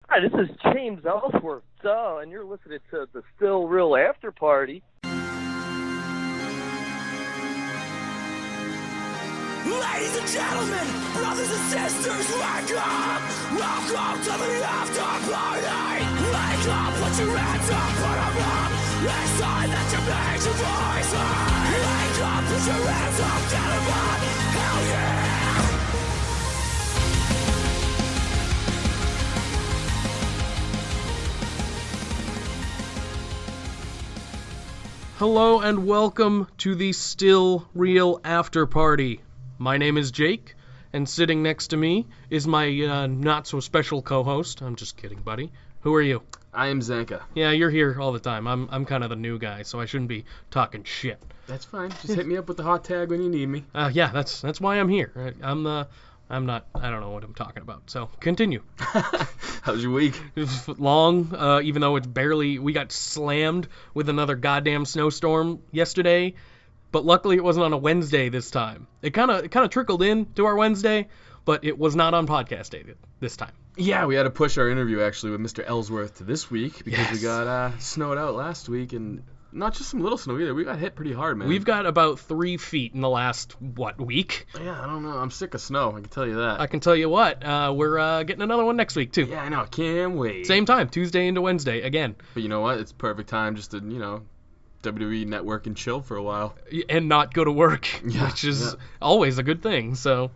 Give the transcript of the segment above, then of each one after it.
Hi, this is James Ellsworth, and you're listening to the Still Real After Party. Ladies and gentlemen, brothers and sisters, wake up! Welcome to the after party! Wake up, put your hands up, put them up! It's time that you make your voice heard! Wake up, put your hands up, get them up! Hell yeah! Hello and welcome to the Still Real After Party. My name is Jake, and sitting next to me is my not-so-special co-host. I'm just kidding, buddy. Who are you? I am Zanca. Yeah, you're here all the time. I'm kind of the new guy, so I shouldn't be talking shit. That's fine. Just hit me up with the hot tag when you need me. Yeah, that's why I'm here. I don't know what I'm talking about, so continue. How's your week? It was long, even though we got slammed with another goddamn snowstorm yesterday, but luckily it wasn't on a Wednesday this time. It kind of trickled in to our Wednesday, but it was not on podcast day this time. Yeah, we had to push our interview actually with Mr. Ellsworth to this week because Yes. we got snowed out last week, and not just some little snow either. We got hit pretty hard, man. We've got about 3 feet in the last, week? Yeah, I don't know. I'm sick of snow. I can tell you that. I can tell you what, we're getting another one next week too. Yeah, I know. I can't wait. Same time, Tuesday into Wednesday again. But you know what? It's perfect time just to, WWE network and chill for a while. And not go to work, Yeah, which is yeah. always a good thing. So,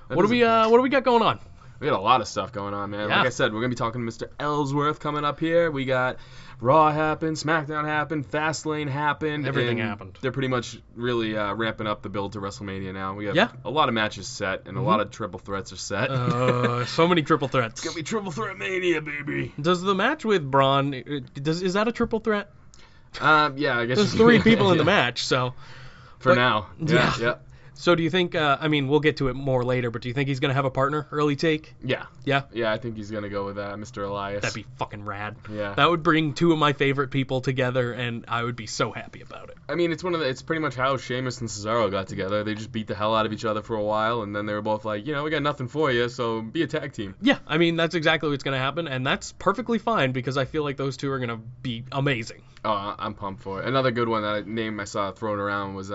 That what is do we a- what do we got going on? We got a lot of stuff going on, man. Yeah. Like I said, we're going to be talking to Mr. Ellsworth coming up here. We got Raw happened, SmackDown happened, Fastlane happened. Everything and happened. They're pretty much really ramping up the build to WrestleMania now. We have Yeah. a lot of matches set, and a lot of triple threats are set. So many triple threats. It's going to be triple threat mania, baby. Does the match with Braun, is that a triple threat? Yeah, I guess There's you 3 could- people in the yeah. match, so. For but- now. yeah. Yeah. So do you think, we'll get to it more later, but do you think he's going to have a partner, early take? Yeah. Yeah? Yeah, I think he's going to go with Mr. Elias. That'd be fucking rad. Yeah. That would bring 2 of my favorite people together, and I would be so happy about it. I mean, it's pretty much how Sheamus and Cesaro got together. They just beat the hell out of each other for a while, and then they were both like, we got nothing for you, so be a tag team. Yeah, I mean, that's exactly what's going to happen, and that's perfectly fine, because I feel like those 2 are going to be amazing. Oh, I'm pumped for it. Another good one I saw thrown around was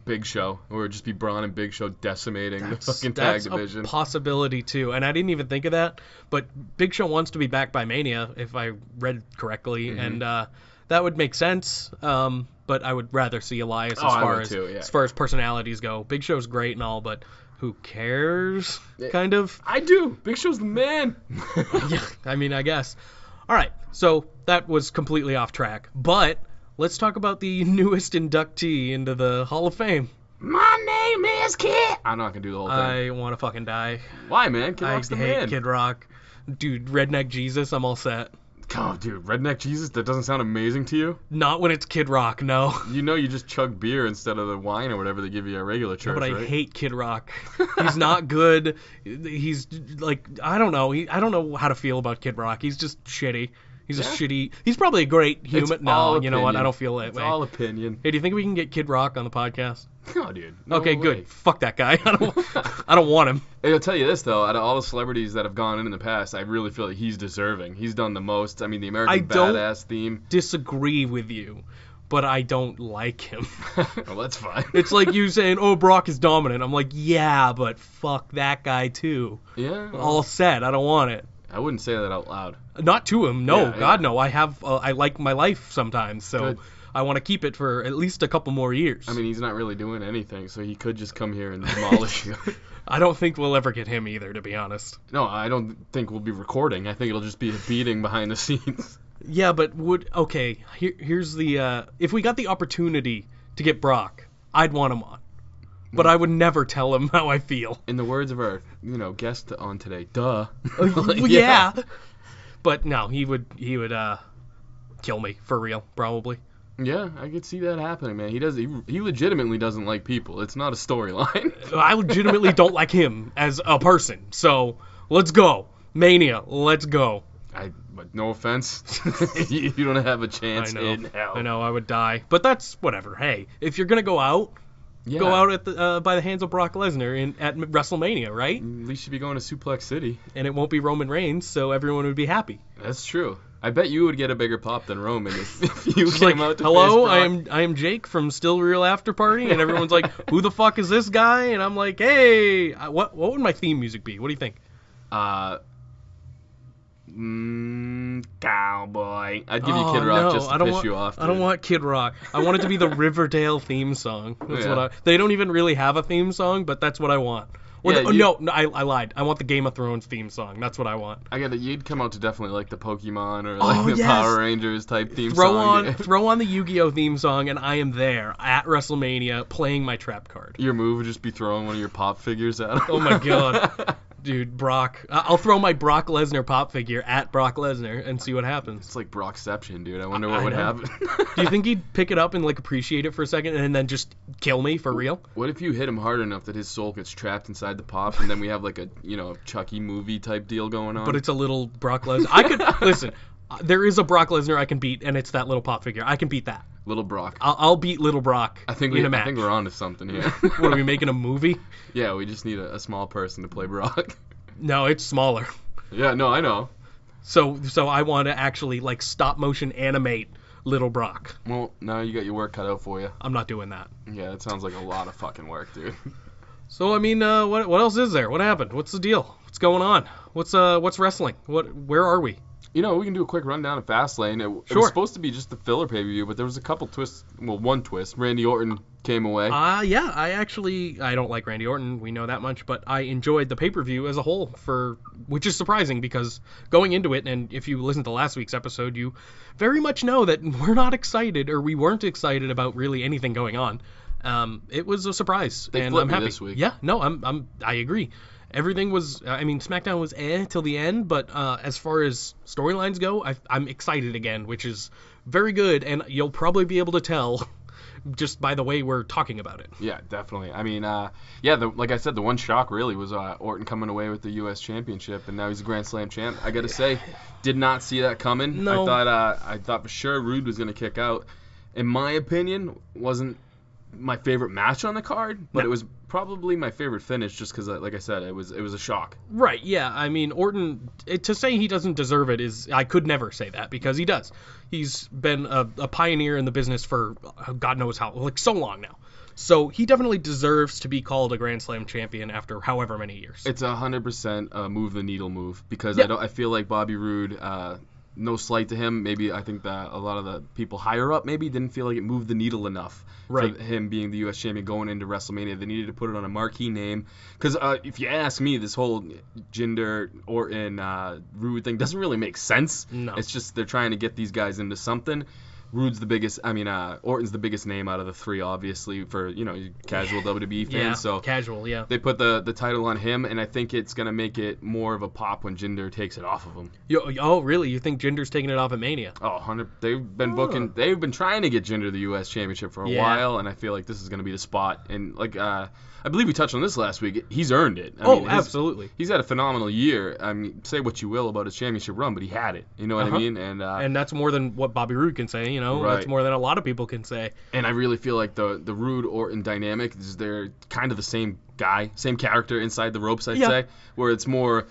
Big Show. It would just be Braun and Big Show decimating the fucking tag division. That's a possibility, too, and I didn't even think of that, but Big Show wants to be back by Mania, if I read correctly, and that would make sense, but I would rather see Elias as far as personalities go. Big Show's great and all, but who cares, kind of? I do. Big Show's the man. Yeah, I mean, I guess. All right, so that was completely off track, but let's talk about the newest inductee into the Hall of Fame. My name is Kid. I'm not gonna do the whole thing. I want to fucking die. Why, man? Kid Rock's the I hate man. Kid Rock. Dude, Redneck Jesus, I'm all set. Oh, dude, Redneck Jesus, that doesn't sound amazing to you? Not when it's Kid Rock, no. You just chug beer instead of the wine or whatever they give you at regular church, But I right? hate Kid Rock. He's not good. He's like, I don't know. I don't know how to feel about Kid Rock. He's just shitty. He's a shitty. He's probably a great human. It's all No, you know what? opinion. I don't feel that It's way. all opinion. Hey, do you think we can get Kid Rock on the podcast? No, dude. No Okay, way. good. Fuck that guy. I don't want him. Hey, I'll tell you this, though. Out of all the celebrities that have gone in the past, I really feel like he's deserving. He's done the most. I mean, the American Badass theme. Disagree with you, but I don't like him. Well, that's fine. It's like you saying, oh, Brock is dominant. I'm like, yeah, but fuck that guy, too. Yeah. Well, All set. I don't want it. I wouldn't say that out loud. Not to him. No, Yeah, God, yeah. no. I like my life sometimes, so Good. I want to keep it for at least a couple more years. I mean, he's not really doing anything, so he could just come here and demolish you. I don't think we'll ever get him either, to be honest. No, I don't think we'll be recording. I think it'll just be a beating behind the scenes. Yeah, but here's the if we got the opportunity to get Brock, I'd want him on. But I would never tell him how I feel. In the words of our, guest on today, duh. Yeah. But no, he would kill me for real, probably. Yeah, I could see that happening, man. He legitimately doesn't like people. It's not a storyline. I legitimately don't like him as a person. So let's go. Mania, let's go. But no offense, you don't have a chance I know. in hell. I know, I would die. But that's whatever. Hey, if you're going to go out, go out at by the hands of Brock Lesnar at WrestleMania, right? At least you'd be going to Suplex City. And it won't be Roman Reigns, so everyone would be happy. That's true. I bet you would get a bigger pop than Roman if you It's came like, out to hello, face Brock. I am Jake from Still Real After Party, and everyone's like, who the fuck is this guy? And I'm like, hey, what would my theme music be? What do you think? Cowboy. I'd give you Kid Rock just to piss you off. Dude. I don't want Kid Rock. I want it to be the Riverdale theme song. That's Yeah. they don't even really have a theme song, but that's what I want. Or Yeah, no, I lied. I want the Game of Thrones theme song. That's what I want. I get it. You'd come out to definitely like the Pokemon or like the yes. Power Rangers type theme song. Throw on the Yu-Gi-Oh theme song, and I am there at WrestleMania playing my trap card. Your move would just be throwing one of your pop figures at him. Oh my god. Dude, Brock. I'll throw my Brock Lesnar pop figure at Brock Lesnar and see what happens. It's like Brockception, dude. I wonder what would happen. Do you think he'd pick it up and like appreciate it for a second and then just kill me for real? What if you hit him hard enough that his soul gets trapped inside the pop, and then we have like a Chucky movie type deal going on? But it's a little Brock Lesnar. I could listen. There is a Brock Lesnar I can beat, and it's that little pop figure. I can beat that. Little Brock. I'll beat Little Brock I think in a match. I think we're onto something here. What, are we making a movie? Yeah, we just need a small person to play Brock. No, it's smaller. Yeah, no, I know. So I want to actually like stop motion animate Little Brock. Well, now you got your work cut out for you. I'm not doing that. Yeah, that sounds like a lot of fucking work, dude. So I mean, what else is there? What happened? What's the deal? What's going on? What's wrestling? Where are we? We can do a quick rundown of Fastlane. It was supposed to be just the filler pay-per-view, but there was a couple twists. Well, one twist. Randy Orton came away. Yeah, I don't like Randy Orton. We know that much, but I enjoyed the pay-per-view as a whole, which is surprising because going into it, and if you listen to last week's episode, you very much know that we're not excited, or we weren't excited about really anything going on. It was a surprise, and I'm happy. This week. Yeah, no, I agree. Everything was, SmackDown was till the end, but as far as storylines go, I'm excited again, which is very good, and you'll probably be able to tell just by the way we're talking about it. Yeah, definitely. I mean, like I said, the one shock really was Orton coming away with the U.S. Championship, and now he's a Grand Slam champ. I got to say, did not see that coming. No. I thought for sure Rude was going to kick out. In my opinion, wasn't my favorite match on the card, but it was probably my favorite finish just because, like I said, it was a shock. Right, yeah. I mean, Orton, to say he doesn't deserve it is, I could never say that because he does. He's been a pioneer in the business for God knows how, like so long now. So he definitely deserves to be called a Grand Slam champion after however many years. It's 100% a move the needle move because Yeah. I feel like Bobby Roode, no slight to him, maybe I think that a lot of the people higher up maybe didn't feel like it moved the needle enough Right. for him being the U.S. champion going into WrestleMania. They needed to put it on a marquee name because if you ask me, this whole Jinder, Orton, Roode thing doesn't really make sense. No. It's just they're trying to get these guys into something. Rude's the biggest. Orton's the biggest name out of the three, obviously, for casual WWE fans. Yeah, so casual, yeah. they put the title on him, and I think it's gonna make it more of a pop when Jinder takes it off of him. Oh, really? You think Jinder's taking it off at Mania? Oh, 100. They've been booking. They've been trying to get Jinder the U.S. Championship for a while, and I feel like this is gonna be the spot. And like, I believe we touched on this last week. He's earned it. I mean, absolutely. He's had a phenomenal year. I mean, say what you will about his championship run, but he had it. You know what I mean? And that's more than what Bobby Roode can say. Right. That's more than a lot of people can say. And I really feel like the Roode Orton dynamic is they're kind of the same guy, same character inside the ropes, I'd say, where it's more,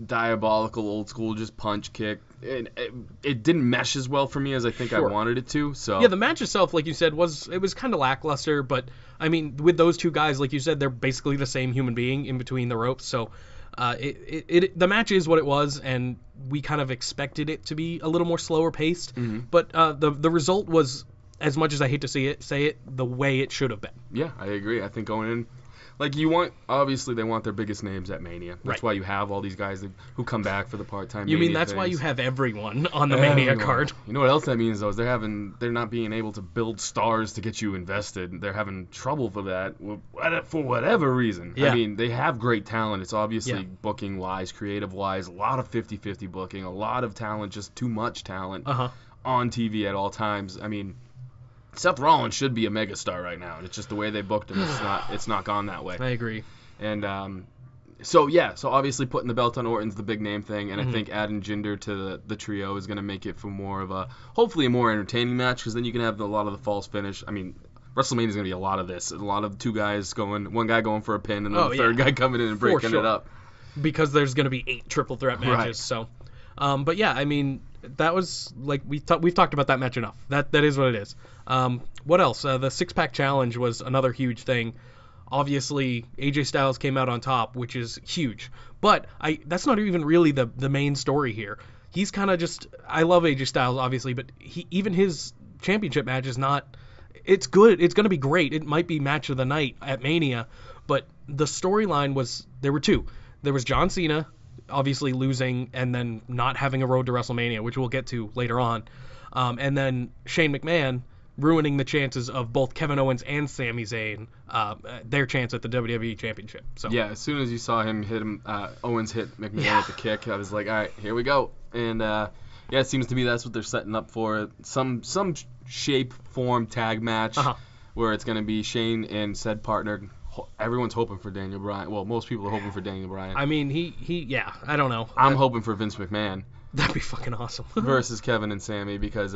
diabolical, old school, just punch, kick. It didn't mesh as well for me as I think I wanted it to. So yeah, the match itself, like you said, was kind of lackluster. But I mean, with those two guys, like you said, they're basically the same human being in between the ropes. So the match is what it was, and we kind of expected it to be a little more slower paced. Mm-hmm. But the result was, as much as I hate to say it, the way it should have been. Yeah, I agree. I think going in, like obviously they want their biggest names at Mania. That's why you have all these guys who come back for the part-time You Mania mean that's things. why you have everyone on the Mania card? You know what else that means though is they're not being able to build stars to get you invested. They're having trouble for that for whatever reason. Yeah. I mean, they have great talent. It's obviously booking wise, creative wise, a lot of 50-50 booking, a lot of talent, just too much talent on TV at all times. I mean, Seth Rollins should be a megastar right now. It's just the way they booked him. It's not gone that way. I agree. And so obviously putting the belt on Orton's the big name thing, and I think adding Jinder to the trio is going to make it for more of hopefully a more entertaining match, because then you can have a lot of the false finish. I mean, WrestleMania is going to be a lot of this. A lot of one guy going for a pin, and then the third guy coming in and breaking it up. Because there's going to be 8 triple threat matches. Right. So, but yeah, I mean, that was like we've talked about that match enough. That is what it is. What else? The 6-pack challenge was another huge thing. Obviously, AJ Styles came out on top, which is huge. But that's not even really the main story here. He's kind of just, I love AJ Styles, obviously, but even his championship match is not, it's good. It's going to be great. It might be match of the night at Mania. But the storyline was, there were 2. There was John Cena, obviously losing and then not having a road to WrestleMania, which we'll get to later on. And then Shane McMahon ruining the chances of both Kevin Owens and Sami Zayn, their chance at the WWE Championship. So yeah, as soon as you saw Owens hit McMahon with the kick, I was like, all right, here we go. And it seems to me that's what they're setting up for. Some shape, form, tag match where it's going to be Shane and said partner. Everyone's hoping for Daniel Bryan. Well, most people are hoping for Daniel Bryan. I mean, I don't know. I'm hoping for Vince McMahon. That'd be fucking awesome. versus Kevin and Sami because,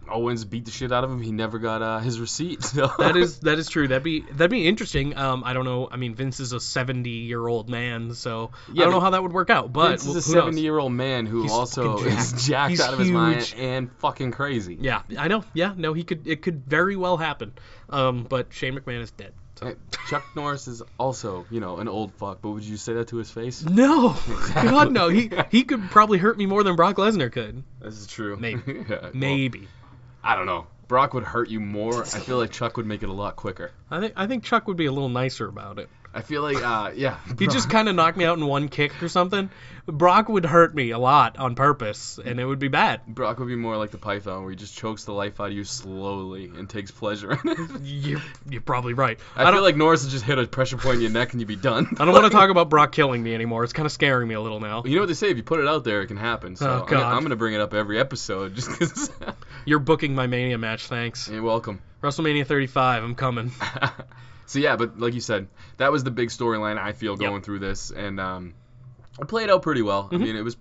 Owens beat the shit out of him. He never got his receipt. So. That is true. That'd be interesting. I don't know. I mean, Vince is a 70-year-old man, so I don't know how that would work out. But Vince is a 70-year-old man who also is jacked out of his mind and fucking crazy. Yeah, I know. Yeah, no, it could very well happen. But Shane McMahon is dead. So. Chuck Norris is also, an old fuck, but would you say that to his face? No. Exactly. God, no. He could probably hurt me more than Brock Lesnar could. This is true. Maybe. Well, Maybe. I don't know. Brock would hurt you more. I feel like Chuck would make it a lot quicker. I think Chuck would be a little nicer about it. I feel like, He'd just kind of knock me out in one kick or something. Brock would hurt me a lot on purpose, and it would be bad. Brock would be more like the Python, where he just chokes the life out of you slowly and takes pleasure in it. You're probably right. I feel like Norris would just hit a pressure point in your neck and you'd be done. I don't want to talk about Brock killing me anymore. It's kind of scaring me a little now. You know what they say? If you put it out there, it can happen. So I'm going to bring it up every episode just because. You're booking my Mania match, thanks. You're welcome. WrestleMania 35, I'm coming. So yeah, but like you said, that was the big storyline I feel going through this, and it played out pretty well. I mean, it was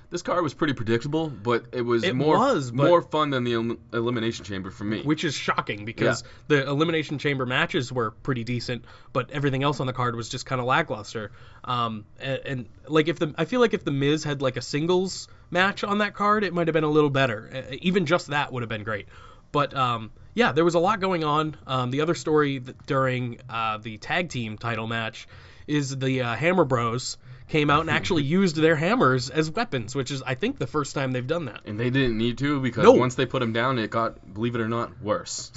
this card was pretty predictable, but it was more fun than the Elimination Chamber for me. Which is shocking because the Elimination Chamber matches were pretty decent, but everything else on the card was just kind of lackluster. And like I feel like if the Miz had like a singles match on that card, it might have been a little better. Even just that would have been great. But there was a lot going on. The other story during the tag team title match is the Hammer Bros came out and actually used their hammers as weapons, which is, I think, the first time they've done that. And they didn't need to because once they put them down, it got, believe it or not, worse.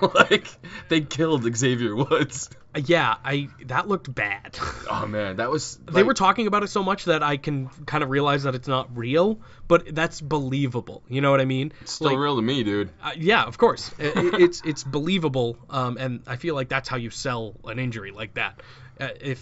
Like, they killed Xavier Woods. Yeah, that looked bad. Oh, man, that was... They were talking about it so much that I can kind of realize that it's not real, but that's believable. You know what I mean? It's still real to me, dude. Yeah, of course. It's believable, and I feel like that's how you sell an injury like that. It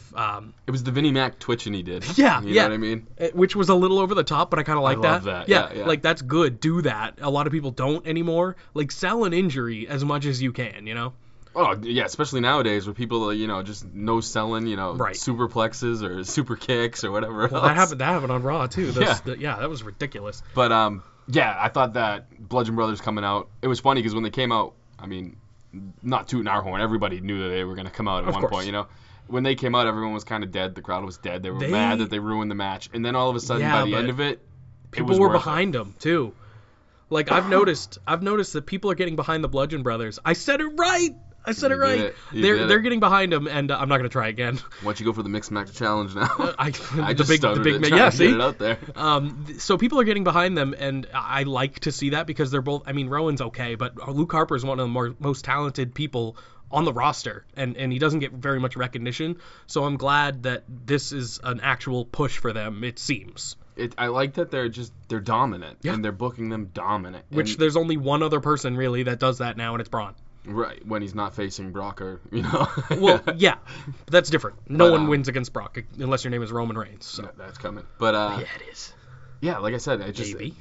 was the Vinnie Mac twitching he did. Yeah, you know what I mean? Which was a little over the top, but I kind of like that. I love that. Yeah, like that's good. Do that. A lot of people don't anymore. Like sell an injury as much as you can, Oh, yeah, especially nowadays where people, just no selling, superplexes or super kicks or whatever else. That happened on Raw, too. That was ridiculous. But, I thought that Bludgeon Brothers coming out, it was funny because when they came out, I mean, not tooting our horn, everybody knew that they were going to come out at one point, When they came out, everyone was kind of dead. The crowd was dead. They were mad that they ruined the match. And then all of a sudden, by the end of it, people were behind them, too. Like, I've noticed that people are getting behind the Bludgeon Brothers. I said it right! They're getting behind him, and I'm not going to try again. Why don't you go for the Mixed Match Challenge now? I just stuttered it, trying to get it out there. So people are getting behind them, and I like to see that because they're both, I mean, Rowan's okay, but Luke Harper is one of the most talented people on the roster, and he doesn't get very much recognition, so I'm glad that this is an actual push for them, it seems. I like that they're dominant, and they're booking them dominant. Which there's only one other person, really, that does that now, and it's Braun. Right, when he's not facing Brock or, Well, yeah, but that's different. No one wins against Brock, unless your name is Roman Reigns. So. Yeah, that's coming. But, yeah, it is. Yeah, like I said,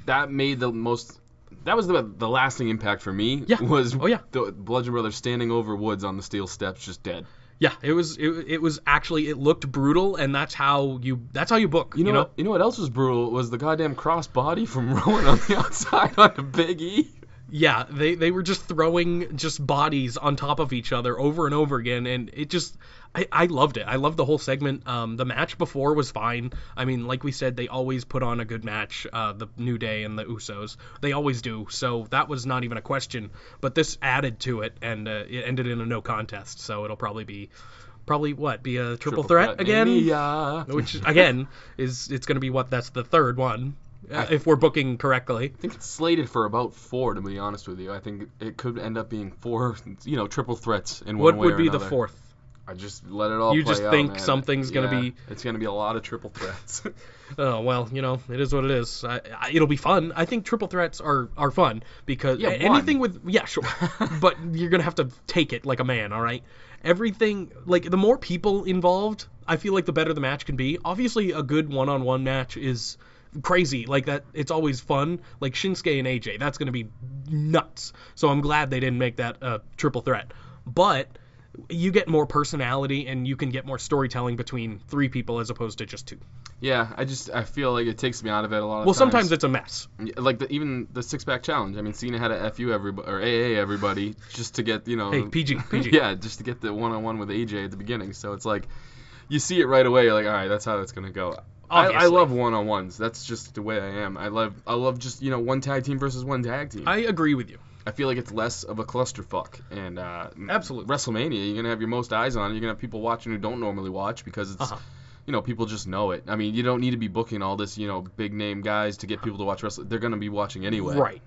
that made the most... That was the lasting impact for me. Yeah. The Bludgeon Brothers standing over Woods on the steel steps, just dead. Yeah, it was actually, it looked brutal, and that's how you book. You know what else was brutal was the goddamn cross body from Rowan on the outside on the Big E. Yeah, they were just throwing just bodies on top of each other over and over again, and it just I loved it. I loved the whole segment. The match before was fine. I mean, like we said, they always put on a good match. The New Day and the Usos, they always do. So that was not even a question. But this added to it, and it ended in a no contest. So it'll probably be a triple threat again, which again it's going to be that's the third one. If we're booking correctly. I think it's slated for about 4, to be honest with you. I think it could end up being 4, triple threats in one way or another. What would be the fourth? I just let it all play out. You just think something's going to be... It's going to be a lot of triple threats. Oh, well, it is what it is. It'll be fun. I think triple threats are fun because anything with... Yeah, sure. But you're going to have to take it like a man, all right? Everything... Like, the more people involved, I feel like the better the match can be. Obviously, a good one-on-one match is... crazy like that. It's always fun, like Shinsuke and AJ. That's going to be nuts. So I'm glad they didn't make that triple threat. But you get more personality and you can get more storytelling between 3 people as opposed to just 2. Yeah, I feel like it takes me out of it a lot of times. Well, sometimes it's a mess. Like even the 6-pack challenge. I mean, Cena had to FU everybody or AA everybody just to get Hey, PG. Yeah, just to get the one-on-one with AJ at the beginning. So it's like you see it right away. You're like, all right, that's how that's going to go. I love one-on-ones. That's just the way I am. I love just, one tag team versus one tag team. I agree with you. I feel like it's less of a clusterfuck. And absolutely. WrestleMania, you're going to have your most eyes on it. You're going to have people watching who don't normally watch because it's, people just know it. I mean, you don't need to be booking all this, big-name guys to get people to watch wrestling. They're going to be watching anyway. Right.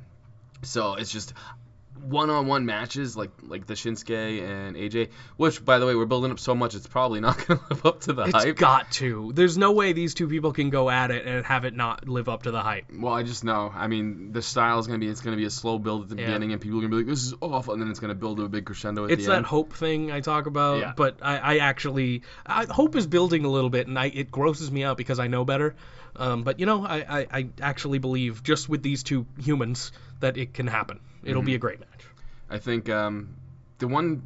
So it's just... one-on-one matches like the Shinsuke and AJ, which, by the way, we're building up so much, it's probably not going to live up to the hype. It's got to. There's no way these 2 people can go at it and have it not live up to the hype. Well, I just know. I mean, the style is going to be a slow build at the beginning, and people are going to be like, this is awful, and then it's going to build to a big crescendo at the end. It's that hope thing I talk about, but I actually... hope is building a little bit, and it grosses me out because I know better. But, I actually believe, just with these 2 humans, that it can happen. It'll be a great match. I think the one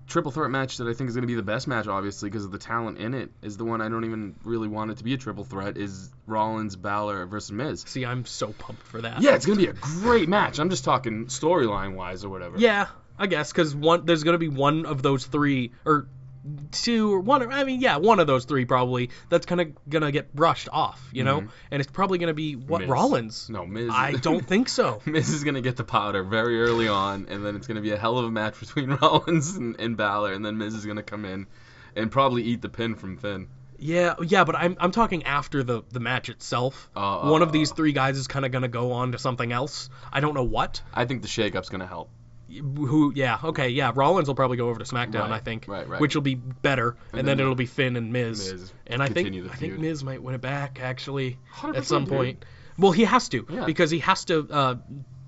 triple threat match that I think is going to be the best match, obviously, because of the talent in it, is the one I don't even really want it to be a triple threat, is Rollins, Balor versus Miz. See, I'm so pumped for that. Yeah, it's going to be a great match. I'm just talking storyline-wise or whatever. Yeah, I guess, because there's going to be one of those 3, or 2 or 1, one of those 3 probably that's kind of gonna get brushed off, and it's probably gonna be Miz. Rollins. No, Miz. I don't think so. Miz is gonna get the powder very early on, and then it's gonna be a hell of a match between Rollins and Balor, and then Miz is gonna come in and probably eat the pin from Finn. Yeah, but I'm talking after the match itself. One of these 3 guys is kind of gonna go on to something else. I don't know what. I think the shake-up's gonna help. Rollins will probably go over to SmackDown, I think, right. Which will be better, and then it'll be Finn and Miz. And I think feud. Miz might win it back, actually, 100%, at some point. Dude. Well, he has to, because he has to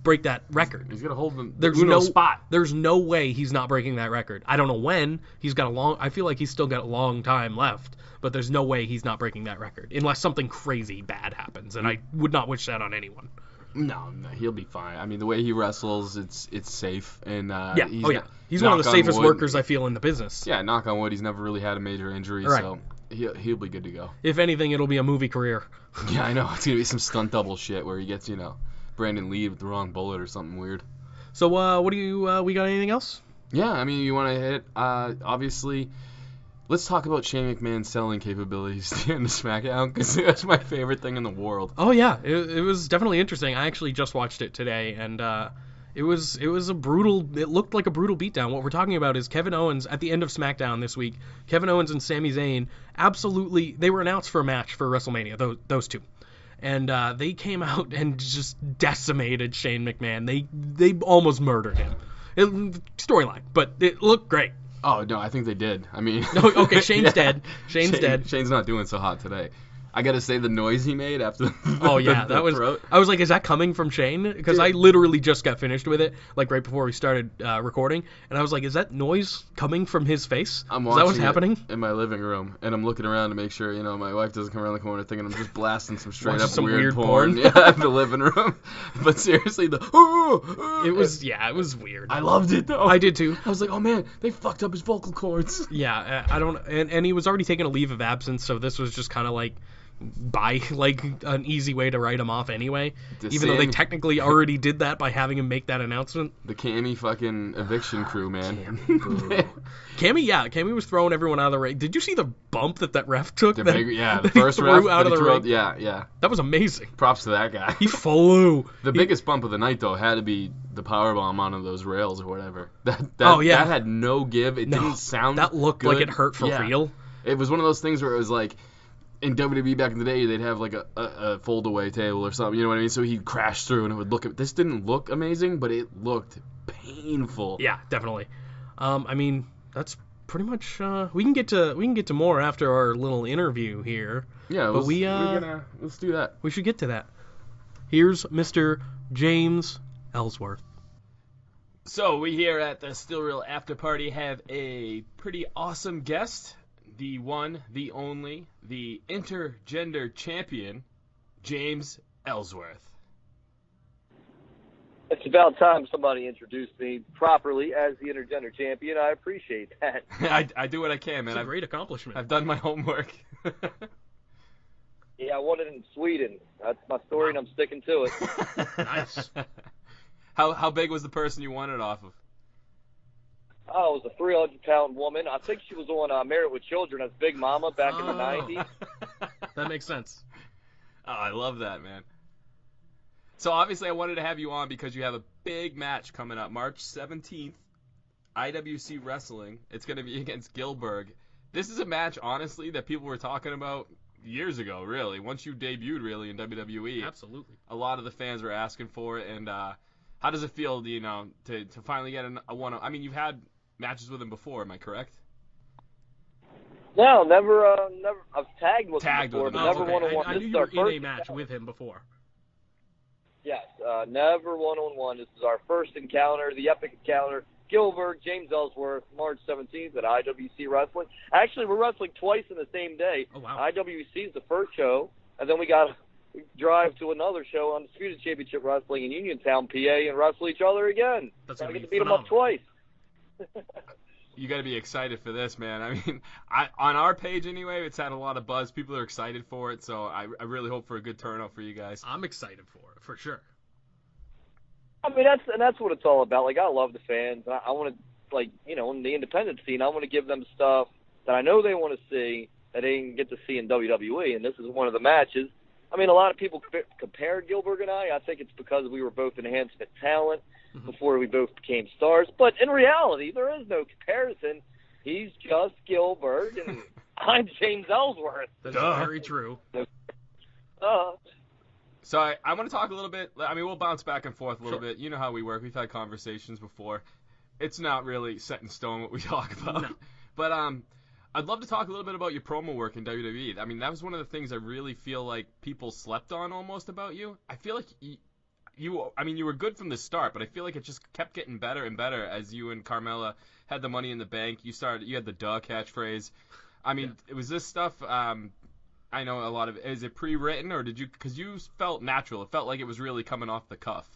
break that record. He's gonna hold the spot. There's no way he's not breaking that record. I don't know when. I feel like he's still got a long time left, but there's no way he's not breaking that record unless something crazy bad happens, and I would not wish that on anyone. No, he'll be fine. I mean, the way he wrestles, it's safe, and he's one of the safest workers I feel in the business. Yeah, knock on wood, he's never really had a major injury, so he'll be good to go. If anything, it'll be a movie career. Yeah, I know. It's gonna be some stunt double shit where he gets Brandon Lee with the wrong bullet or something weird. So what do you we got anything else? Yeah, I mean, you want to hit obviously. Let's talk about Shane McMahon's selling capabilities at the end of SmackDown, because that's my favorite thing in the world. Oh, yeah. It was definitely interesting. I actually just watched it today, and it was a brutal... It looked like a brutal beatdown. What we're talking about is Kevin Owens, at the end of SmackDown this week, Kevin Owens and Sami Zayn, absolutely... They were announced for a match for WrestleMania, those 2. And they came out and just decimated Shane McMahon. They almost murdered him. Storyline, but it looked great. Oh, no, I think they did. I mean... Okay, Shane's dead. Shane's dead. Shane's not doing so hot today. I gotta say, the noise he made after that was... throat. I was like, is that coming from Shane? Because I literally just got finished with it, like right before we started recording, and I was like, is that noise coming from his face? Is that what's happening? In my living room, and I'm looking around to make sure, my wife doesn't come around the corner thinking I'm just blasting some straight up weird porn. Yeah, in the living room. But seriously, it was weird. I loved it, though. I did, too. I was like, oh, man, they fucked up his vocal cords. Yeah, I don't... And he was already taking a leave of absence, so this was just kind of like... buy like an easy way to write him off anyway, even though they technically already did that by having him make that announcement. The Cammy fucking eviction crew, man. Cammy was throwing everyone out of the ring. Did you see the bump that ref took? The first ref out of the ring. Yeah. That was amazing. Props to that guy. He flew. The biggest bump of the night though had to be the powerbomb on those rails or whatever. That had no give. It didn't sound. That looked good. like it hurt for real. It was one of those things where it was like, in WWE back in the day, they'd have like a fold-away table or something, you know what I mean? So he'd crash through and it would look. This didn't look amazing, but it looked painful. Yeah, definitely. I mean, that's pretty much. We can get to more after our little interview here. Yeah, but let's do that. We should get to that. Here's Mr. James Ellsworth. So we here at the Still Real After Party have a pretty awesome guest. The one, the only, the intergender champion, James Ellsworth. It's about time somebody introduced me properly as the intergender champion. I appreciate that. I do what I can, man. It's a great accomplishment. I've done my homework. Yeah, I won it in Sweden. That's my story, and I'm sticking to it. Nice. How big was the person you won it off of? Oh, it was a 300-pound woman. I think she was on Married with Children as Big Mama back in the 90s. That makes sense. Oh, I love that, man. So obviously I wanted to have you on because you have a big match coming up March 17th, IWC Wrestling. It's going to be against Gillberg. This is a match, honestly, that people were talking about years ago, really. Once you debuted, really, in WWE. Absolutely. A lot of the fans were asking for it, and how does it feel, to finally get a one? I mean, you've had matches with him before, am I correct? No, never. I've tagged with him before, with him. but never okay. one-on-one. I knew you were in a match with him before. Yes, never one-on-one. This is our first encounter, the epic encounter. Gillberg, James Ellsworth, March 17th at IWC Wrestling. Actually, we're wrestling twice in the same day. Oh, wow. IWC is the first show, and then we drive to another show on Undisputed Championship Wrestling in Uniontown, PA, and wrestle each other again. That's going going to to be beat them up twice. You got to be excited for this, man. I mean, on our page anyway, it's had a lot of buzz. People are excited for it, so I really hope for a good turnout for you guys. I'm excited for it, for sure. I mean, that's what it's all about. Like, I love the fans. I want to, in the independent scene, I want to give them stuff that I know they want to see that they didn't get to see in WWE, and this is one of the matches. I mean, a lot of people compared Gillberg and I. I think it's because we were both enhancement talent before we both became stars. But in reality, there is no comparison. He's just Gillberg, and I'm James Ellsworth. That's very true. So I want to talk a little bit. I mean, we'll bounce back and forth a little bit. You know how we work. We've had conversations before. It's not really set in stone what we talk about. No. But I'd love to talk a little bit about your promo work in WWE. I mean, that was one of the things I really feel like people slept on almost about you. I feel like you were good from the start, but I feel like it just kept getting better and better as you and Carmella had the Money in the Bank. You had the duh catchphrase. I mean, Was this stuff, I know a lot of is it pre-written, or because you felt natural. It felt like it was really coming off the cuff.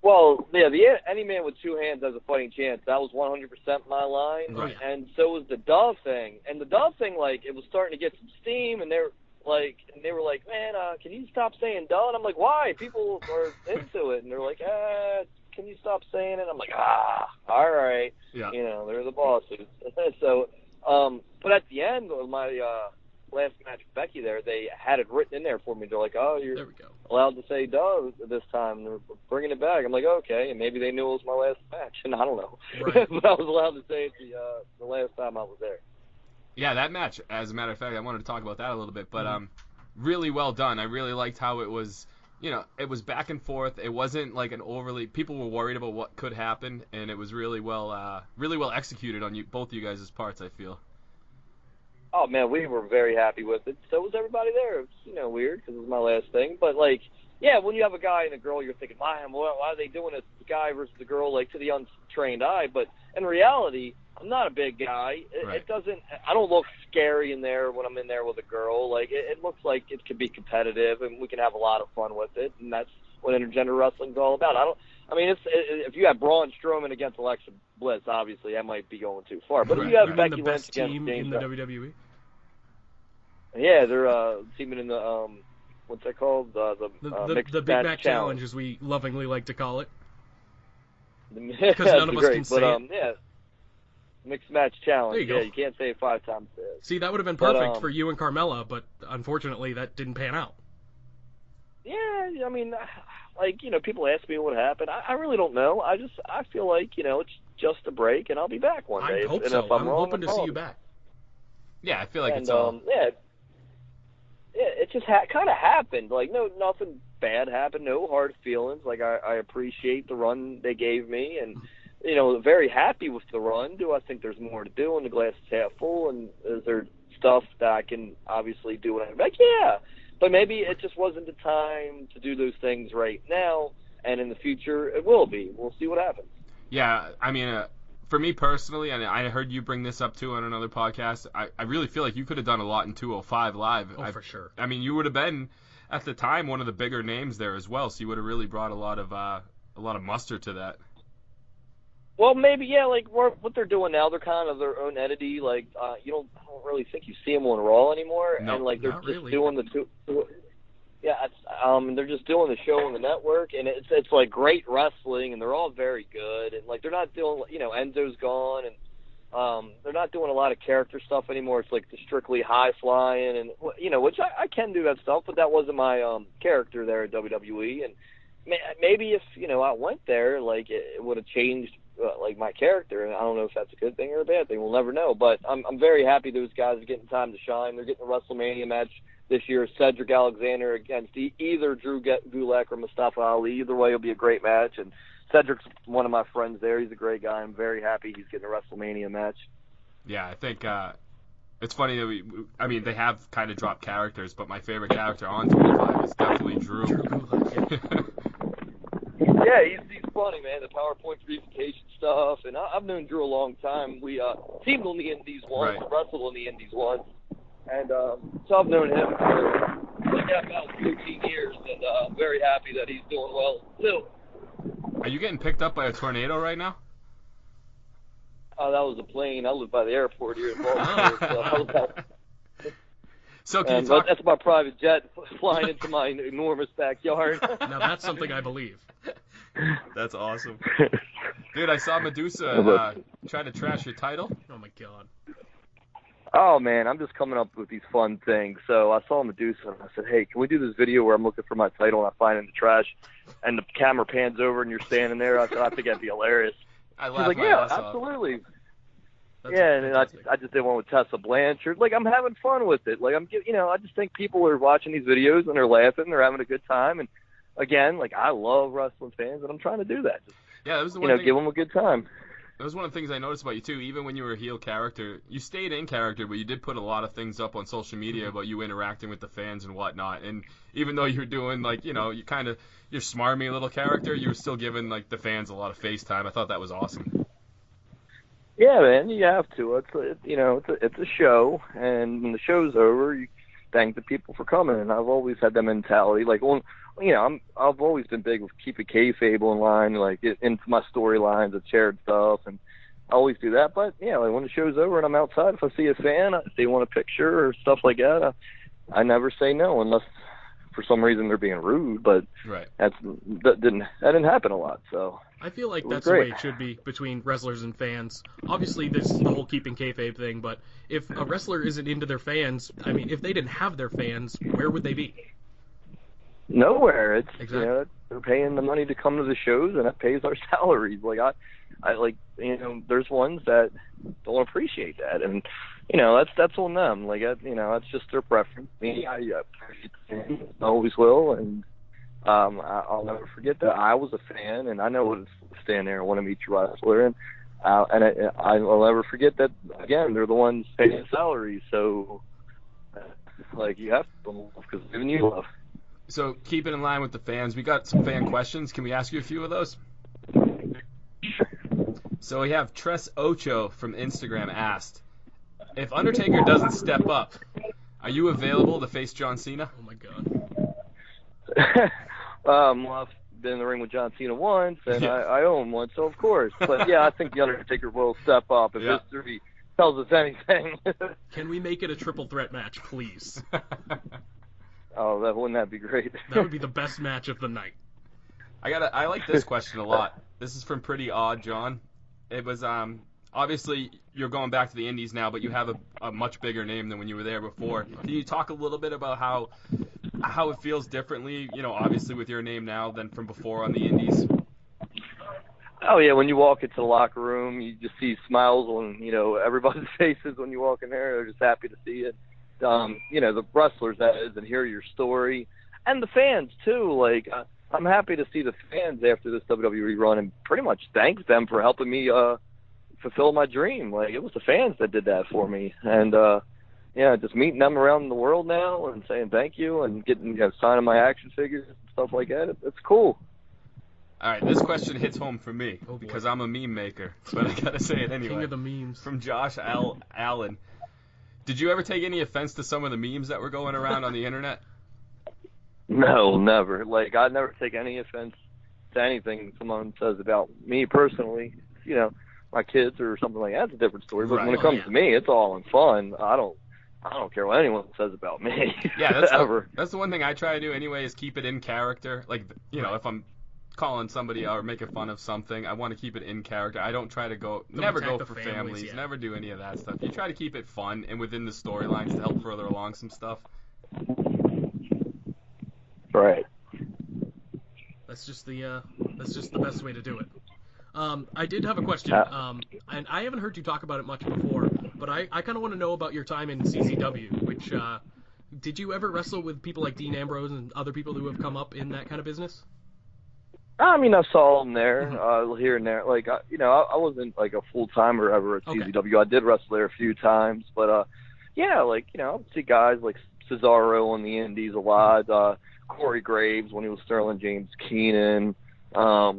Well, yeah, any man with two hands has a fighting chance. That was 100% my line, right. And so was the Dove thing. And the Dove thing, it was starting to get some steam, and they were like, man, can you stop saying Dove? And I'm like, why? People are into it, and they're like, can you stop saying it? I'm like, all right. Yeah. They're the bosses. So, but at the end of my last match with Becky there, they had it written in there for me. They're like, oh, you're allowed to say Dove this time. They're bringing it back. I'm like, okay, and maybe they knew it was my last match, and I don't know. Right. But I was allowed to say it the last time I was there. Yeah, that match, as a matter of fact, I wanted to talk about that a little bit, but really well done. I really liked how it was, it was back and forth. It wasn't like an overly, people were worried about what could happen, and it was really well executed on both of you guys' parts, I feel. Oh, man, we were very happy with it. So was everybody there. It was, weird because it was my last thing. But, when you have a guy and a girl, you're thinking, why are they doing this, the guy versus the girl, to the untrained eye? But in reality, I'm not a big guy. Right. I don't look scary in there when I'm in there with a girl. It looks like it could be competitive, and we can have a lot of fun with it. And that's what intergender wrestling's all about. If you have Braun Strowman against Alexa Bliss, obviously that might be going too far. But if you have Becky Lynch against team James in the WWE. Yeah, they're teaming in the what's that called? The mixed Big match Mac Challenge, as we lovingly like to call it. Because none of us can say it. Yeah, mixed match challenge. There you go. Yeah, you can't say it 5 times fast. See, that would have been perfect for you and Carmella, but unfortunately that didn't pan out. Yeah, I mean, like, you know, people ask me what happened. I really don't know. I feel like, you know, it's just a break, and I'll be back one day. I hope and so. If I'm wrong, hoping to see you back. Yeah, I feel like it's yeah, it just kind of happened. Like, nothing bad happened. No hard feelings. Like, I appreciate the run they gave me, and you know, very happy with the run. Do I think there's more to do, and the glass is half full, and is there stuff that I can obviously do when I'm back? Yeah, but maybe it just wasn't the time to do those things right now, and in the future it will be. We'll see what happens. Yeah, I mean, for me personally, and I heard you bring this up too on another podcast, I really feel like you could have done a lot in 205 Live. Oh, for sure. I mean, you would have been, at the time, one of the bigger names there as well, so you would have really brought a lot of muster to that. Well, maybe, yeah, like what they're doing now, they're kind of their own entity. Like, I don't really think you see them on Raw anymore, no, and like they're just really. doing the two. Yeah, they're just doing the show on the network, and it's like great wrestling, and they're all very good, and like they're not doing, you know, Enzo's gone, and they're not doing a lot of character stuff anymore. It's like the strictly high flying, and you know, which I can do that stuff, but that wasn't my character there at WWE, and maybe if, you know, I went there, like it would have changed like my character, and I don't know if that's a good thing or a bad thing. We'll never know, but I'm very happy those guys are getting time to shine. They're getting a WrestleMania match this year, Cedric Alexander against either Drew Gulak or Mustafa Ali. Either way, it'll be a great match. And Cedric's one of my friends there. He's a great guy. I'm very happy he's getting a WrestleMania match. Yeah, I think it's funny that they have kind of dropped characters, but my favorite character on 25 is definitely Drew. Yeah, he's funny, man. The PowerPoint presentation stuff, and I've known Drew a long time. We teamed on the Indies once, right. wrestled on the Indies once. And so I've known him for about 13 years, and I'm very happy that he's doing well still. Are you getting picked up by a tornado right now? Oh, that was a plane. I live by the airport here in Baltimore. So can you talk? That's my private jet flying into my enormous backyard. Now that's something I believe. That's awesome. Dude, I saw Medusa try to trash your title. Oh, my God. Oh, man, I'm just coming up with these fun things. So I saw Medusa, and I said, hey, can we do this video where I'm looking for my title and I find it in the trash, and the camera pans over and you're standing there? I said, I think that'd be hilarious. I laughed. She's like, yeah, absolutely. And I just did one with Tessa Blanchard. Like, I'm having fun with it. Like, I just think people are watching these videos and they're laughing, they're having a good time. And again, like, I love wrestling fans, and I'm trying to do that. Just, yeah, that was the one thing. Give them a good time. That was one of the things I noticed about you, too. Even when you were a heel character, you stayed in character, but you did put a lot of things up on social media about you interacting with the fans and whatnot. And even though you were doing, like, you know, your smarmy little character, you were still giving, like, the fans a lot of face time. I thought that was awesome. Yeah, man, you have to. It's a show, and when the show's over, you thank the people for coming. And I've always had that mentality. Like, I've always been big with keeping kayfabe in line, like into my storylines of shared stuff, and I always do that. But yeah, like when the show's over and I'm outside, if I see a fan, if they want a picture or stuff like that, I never say no unless for some reason they're being rude. But right. that didn't happen a lot. So I feel like that's the way it should be between wrestlers and fans. Obviously, this is the whole keeping kayfabe thing, but if a wrestler isn't into their fans, I mean, if they didn't have their fans, where would they be? Nowhere. It's exactly. They're paying the money to come to the shows, and that pays our salaries. Like I like, there's ones that don't appreciate that, and that's on them. Like that's just their preference. Me, I appreciate the fans, I always will, and I'll never forget that I was a fan, and I know what it's to stand there and want to meet your wrestler, and I'll never forget that. Again, they're the ones paying salaries, so like you have to because they're giving you love. So keep it in line with the fans. We got some fan questions. Can we ask you a few of those? So we have Tres Ocho from Instagram asked, if Undertaker doesn't step up, are you available to face John Cena? Oh, my God. Well, I've been in the ring with John Cena once, and I own one, so of course. But, yeah, I think The Undertaker will step up. If history tells us anything. Can we make it a triple threat match, please? Oh, wouldn't that be great? That would be the best match of the night. I like this question a lot. This is from Pretty Odd John. It was obviously you're going back to the Indies now, but you have a much bigger name than when you were there before. Can you talk a little bit about how it feels differently, obviously with your name now than from before on the Indies? Oh yeah, when you walk into the locker room, you just see smiles on everybody's faces when you walk in there. They're just happy to see it. The wrestlers, that is, and hear your story, and the fans too. Like I'm happy to see the fans after this WWE run and pretty much thank them for helping me fulfill my dream. Like it was the fans that did that for me, and just meeting them around the world now and saying thank you and getting signing my action figures and stuff like that. It's cool. All right, this question hits home for me because I'm a meme maker, but I gotta say it anyway. King of the memes. From Josh Allen. Did you ever take any offense to some of the memes that were going around on the internet? No, never. Like I never take any offense to anything someone says about me personally. My kids or something like that's a different story. But when it comes to me, it's all in fun. I don't care what anyone says about me. Yeah, that's ever. That's the one thing I try to do anyway is keep it in character. Like if I'm calling somebody out or making fun of something, I want to keep it in character. I don't try to never go for families, never do any of that stuff. You try to keep it fun and within the storylines to help further along some stuff. Right. That's just the best way to do it. I did have a question, and I haven't heard you talk about it much before, but I kind of want to know about your time in CZW, which, did you ever wrestle with people like Dean Ambrose and other people who have come up in that kind of business? I mean, I saw them there, here and there. Like, I wasn't like a full-timer ever at CZW. I did wrestle there a few times, but, I see guys like Cesaro on the Indies a lot, Corey Graves when he was Sterling James Keenan, a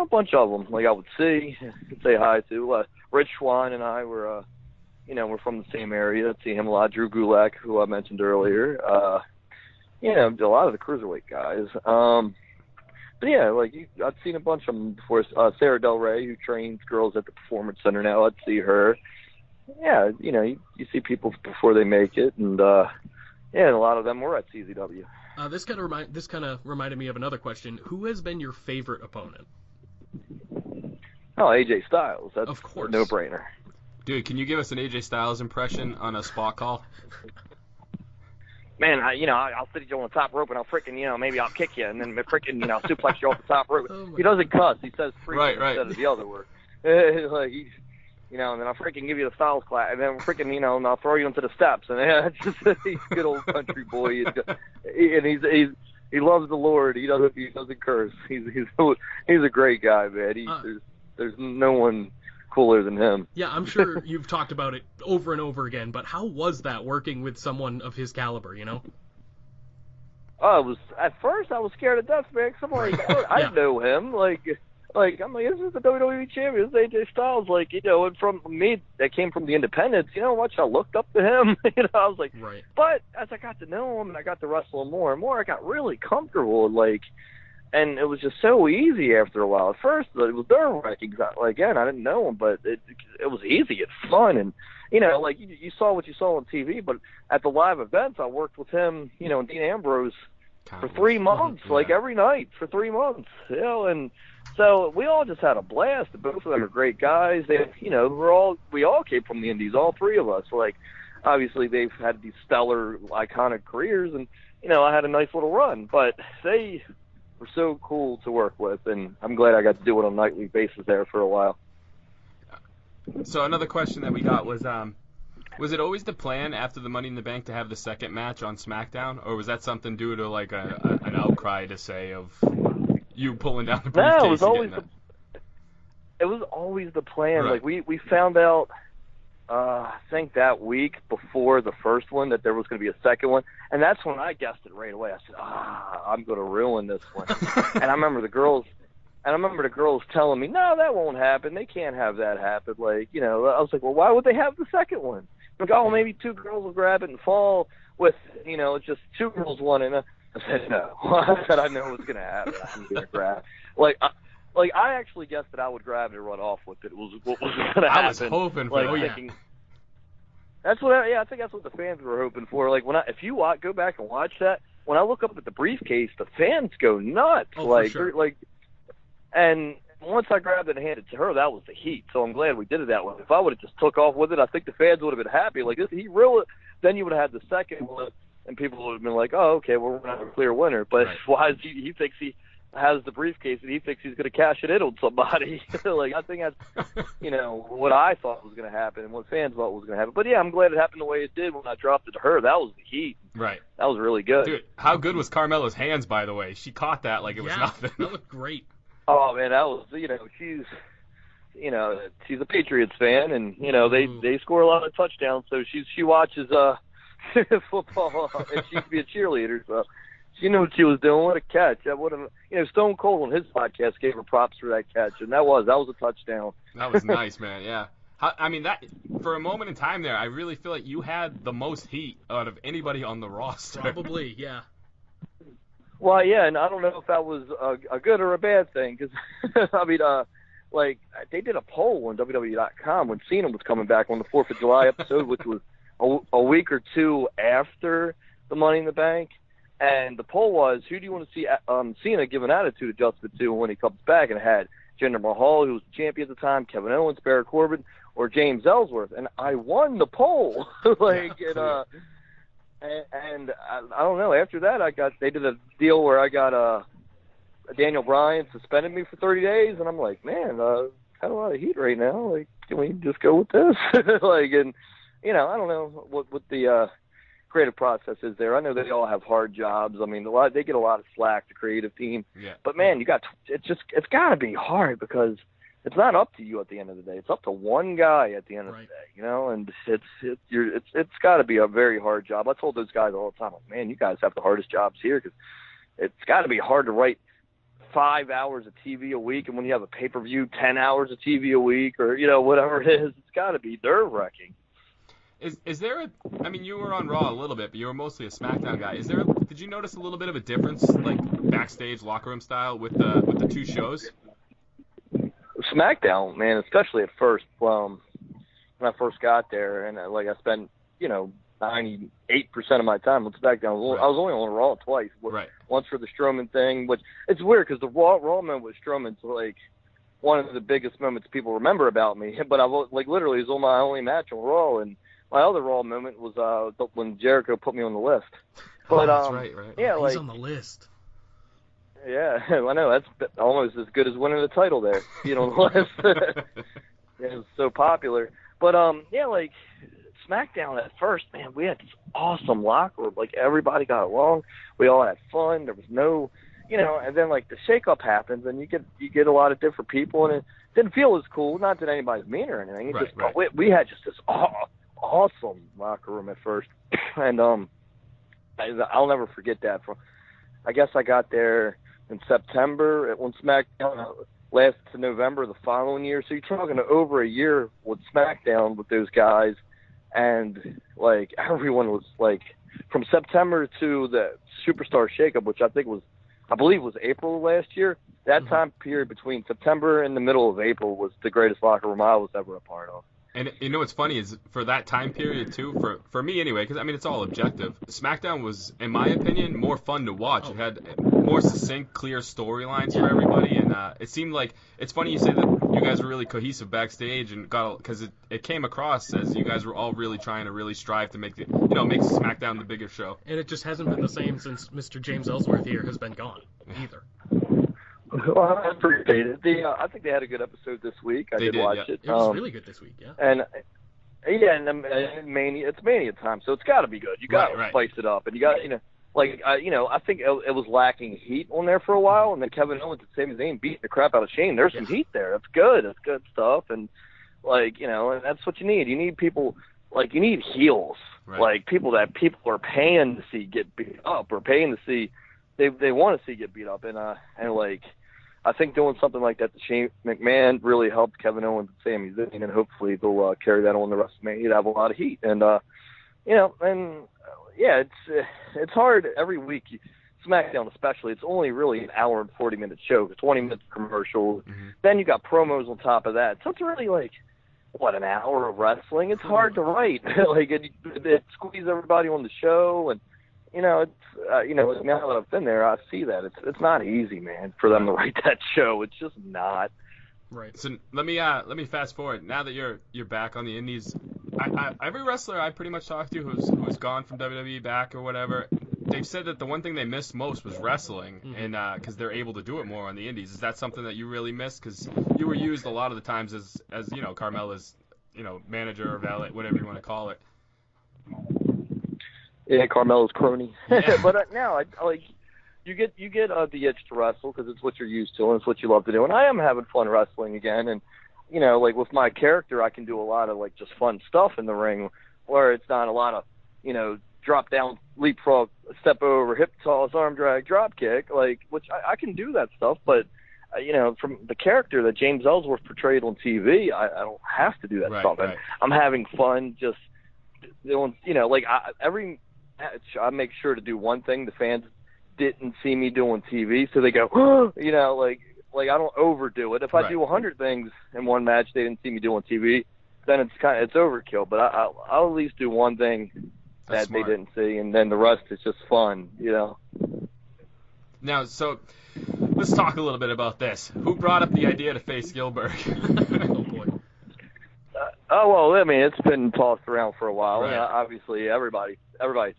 bunch of them. Like I would say hi to. Rich Schwann and I were, we're from the same area. I'd see him a lot. Drew Gulak, who I mentioned earlier. A lot of the cruiserweight guys. I've seen a bunch of them before. Sarah Del Rey, who trains girls at the Performance Center now, I'd see her. Yeah, you see people before they make it, and and a lot of them were at CZW. This kind of reminded me of another question. Who has been your favorite opponent? Oh, AJ Styles. That's of course. A no-brainer. Dude, can you give us an AJ Styles impression on a spot call? Man, I'll sit you on the top rope and I'll freaking, maybe I'll kick you and then freaking, suplex you off the top rope. He doesn't cuss. He says freaking instead of the other word. And then I'll freaking give you the Styles clap, and then freaking, and I'll throw you into the steps. And it's just he's a good old country boy, and he loves the Lord. He doesn't curse. He's a great guy, man. There's no one cooler than him. Yeah, I'm sure you've talked about it over and over again, but how was that working with someone of his caliber? Oh, at first I was scared to death, man. Cause I'm like, I know him, I'm like, this is the WWE champion, this is AJ Styles, and from me, that came from the independents, much I looked up to him, I was like, right. But as I got to know him and I got to wrestle him more and more, I got really comfortable, and it was just so easy after a while. At first, it was nerve-wracking, again, I didn't know him, but it was easy, it's fun, and, you saw what you saw on TV, but at the live events, I worked with him, and Dean Ambrose for 3 months, every night for 3 months, and so we all just had a blast. Both of them are great guys. They, we all came from the Indies, all three of us. Obviously they've had these stellar, iconic careers, and I had a nice little run. But they were so cool to work with, and I'm glad I got to do it on a nightly basis there for a while. So another question that we got was it always the plan after the Money in the Bank to have the second match on SmackDown, or was that something due to an outcry to say of you pulling down the briefcase? No, it was always the plan. Right. We found out, I think that week before the first one, that there was going to be a second one, and that's when I guessed it right away. I said, I'm going to ruin this one. And I remember the girls telling me, no, that won't happen. They can't have that happen. I was like, well, why would they have the second one? Maybe two girls will grab it and fall with, just two girls won. And I said, no. I said, I know what's going to happen. I'm going to grab. like I actually guessed that I would grab it and run off with it. It was what was going to happen. I was hoping for like, that. Thinking, I think that's what the fans were hoping for. Like if you go back and watch that, when I look up at the briefcase, the fans go nuts. Oh, like, for sure. And once I grabbed it and handed it to her, that was the heat. So I'm glad we did it that way. If I would have just took off with it, I think the fans would have been happy. Like, then you would have had the second one, and people would have been like, oh, okay, well, we're going to have a clear winner. But why is he thinks he has the briefcase and he thinks he's going to cash it in on somebody. Like, I think that's, what I thought was going to happen and what fans thought was going to happen. But, yeah, I'm glad it happened the way it did when I dropped it to her. That was the heat. Right. That was really good. Dude, how good was Carmella's hands, by the way? She caught that like it was nothing. That looked great. Oh, man, that was, she's a Patriots fan, and, they score a lot of touchdowns, so she watches football, and she used to be a cheerleader, so she knew what she was doing. What a catch. That would have, Stone Cold on his podcast gave her props for that catch, and that was a touchdown. That was nice, man, yeah. That for a moment in time there, I really feel like you had the most heat out of anybody on the roster. Probably, yeah. Well, yeah, and I don't know if that was a good or a bad thing, because, they did a poll on WWE.com when Cena was coming back on the 4th of July episode, which was a week or two after the Money in the Bank, and the poll was, who do you want to see Cena give an attitude adjustment to when he comes back? And it had Jinder Mahal, who was the champion at the time, Kevin Owens, Baron Corbin, or James Ellsworth, and I won the poll. And I don't know. After that, they did a deal where I got Daniel Bryan suspended me for 30 days, and I'm like, man, got a lot of heat right now. Like, can we just go with this? And I don't know what the creative process is there. I know they all have hard jobs. I mean, they get a lot of slack, the creative team. Yeah. But man, it's got to be hard because it's not up to you at the end of the day. It's up to one guy at the end of the day, and it's got to be a very hard job. I told those guys all the time, like, man, you guys have the hardest jobs here because it's got to be hard to write 5 hours of TV a week, and when you have a pay-per-view, 10 hours of TV a week, or whatever it is, it's got to be nerve-wracking. Is there you were on Raw a little bit, but you were mostly a SmackDown guy. Did you notice a little bit of a difference, like backstage locker room style with the two shows? SmackDown, man, especially at first, when I first got there, and I spent 98% of my time on SmackDown. I was only on Raw twice. Once for the Strowman thing, which it's weird because the Raw moment with Strowman's like one of the biggest moments people remember about me. But I literally it was on my only match on Raw, and my other Raw moment was when Jericho put me on the list. But that's right. Yeah, he's on the list. Yeah, I know. That's almost as good as winning the title there, on the list. It was so popular. But, SmackDown at first, man, we had this awesome locker room. Like, everybody got along. We all had fun. There was no, and then, the shake-up happens, and you get a lot of different people, and it didn't feel as cool. Not that anybody's mean or anything. We had just this awesome locker room at first. And I'll never forget that. I guess I got there in September when SmackDown lasted to November the following year. So you're talking over a year with SmackDown with those guys, and everyone was from September to the Superstar Shakeup, which I believe was April of last year. That time period between September and the middle of April was the greatest locker room I was ever a part of. And what's funny is for that time period too, for me anyway, because it's all objective. SmackDown was, in my opinion, more fun to watch. It had more succinct, clear storylines for everybody, and it seemed like it's funny you say that you guys were really cohesive backstage and because it came across as you guys were all really trying to really strive to make make SmackDown the bigger show. And it just hasn't been the same since Mr. James Ellsworth here has been gone either. Well, I appreciate it. I think they had a good episode this week. I did watch it. It was really good this week, yeah. And Mania, it's Mania time, so it's got to be good. You got to spice it up, and you got I think it was lacking heat on there for a while, and then Kevin Owens and Sami Zayn beating the crap out of Shane. There's some heat there. That's good. That's good stuff, and and that's what you need. You need people you need heels, people that people are paying to see get beat up, or paying to see they want to see get beat up, and I think doing something like that to Shane McMahon really helped Kevin Owens and Sami Zayn, and hopefully they'll carry that on the rest of Mania to have a lot of heat. And it's hard every week. SmackDown especially, it's only really an hour and 40-minute show, 20 minutes commercials. Then you got promos on top of that. So it's really like, what, an hour of wrestling? It's hard to write. Like, it squeeze everybody on the show, and it's now that I've been there, I see that it's not easy, man, for them to write that show. It's just not. Right. So let me fast forward. Now that you're back on the Indies, every wrestler I pretty much talked to who's gone from WWE back or whatever, they've said that the one thing they missed most was wrestling, and because they're able to do it more on the Indies. Is that something that you really miss? Because you were used a lot of the times as Carmella's manager or valet, whatever you want to call it. Yeah, Carmella's crony. Yeah. But now you get the itch to wrestle because it's what you're used to and it's what you love to do. And I am having fun wrestling again. And like with my character, I can do a lot of like just fun stuff in the ring, where it's not a lot of drop down, leapfrog, step over, hip toss, arm drag, drop kick, which I can do that stuff. But from the character that James Ellsworth portrayed on TV, I don't have to do that stuff. Right. And I'm having fun just doing, every match I make sure to do one thing the fans didn't see me do on TV, so they go, I don't overdo it. If I do 100 things in one match they didn't see me do on TV, then it's overkill. But I'll at least do one thing that they didn't see, and then the rest is just fun, Now, so let's talk a little bit about this. Who brought up the idea to face Gilbert? Oh boy. Well, I mean, it's been tossed around for a while, Right. and obviously everybody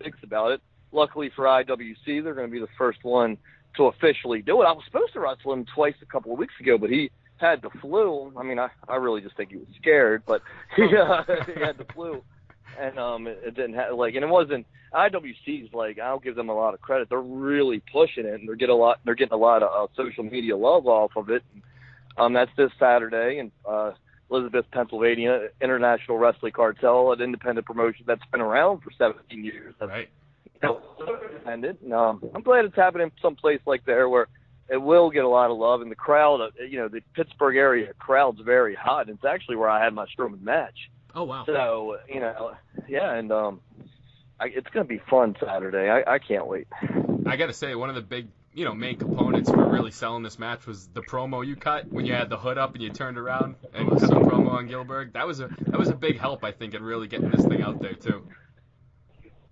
thinks about it. Luckily for IWC, they're going to be the first one to officially do it. I was supposed to wrestle him twice a couple of weeks ago, but he had the flu. I mean, I really just think he was scared, but he had the flu, and it didn't have and it wasn't IWC's I'll give them a lot of credit. They're really pushing it, and they're getting a lot of social media love off of it. That's this Saturday, and Elizabeth, Pennsylvania, International Wrestling Cartel, an independent promotion that's been around for 17 years. Right. Independent. I'm glad it's happening someplace like there where it will get a lot of love, and the crowd, the Pittsburgh area crowd's very hot. And it's actually where I had my Strowman match. Oh wow. So yeah, and it's going to be fun Saturday. I can't wait. I got to say, one of the big main components for really selling this match was the promo you cut when you had the hood up and you turned around and cut the promo on Gilbert. That was a big help, I think, in really getting this thing out there too.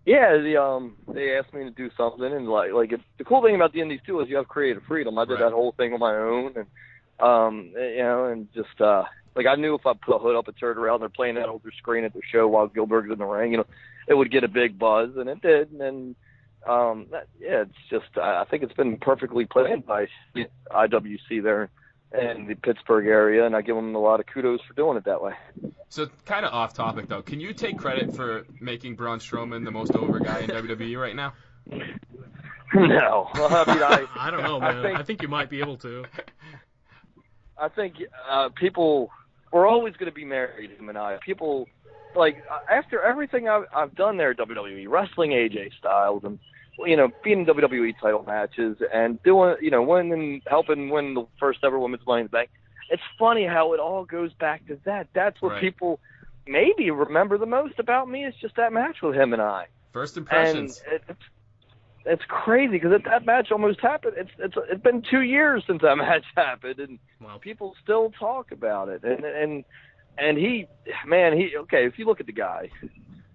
Yeah, they asked me to do something, and the cool thing about the Indies too is you have creative freedom. I did that whole thing on my own, and and just I knew if I put a hood up and turned around, they're playing that over screen at the show while Gilbert's in the ring, it would get a big buzz, and it did, and then. It's just I think it's been perfectly planned by IWC there in the Pittsburgh area, and I give them a lot of kudos for doing it that way. So kind of off topic though, can you take credit for making Braun Strowman the most over guy in WWE right now? No, I don't know, man. I think you might be able to. I think people we're always going to be married, him and I. People after everything I've done there at WWE, wrestling AJ Styles and being in WWE title matches and doing winning, helping win the first ever women's Money in the Bank. It's funny how it all goes back to that. That's what people maybe remember the most about me is just that match with him and I. First impressions. And it's crazy because that match almost happened. It's been 2 years since that match happened, and people still talk about it. And he, if you look at the guy,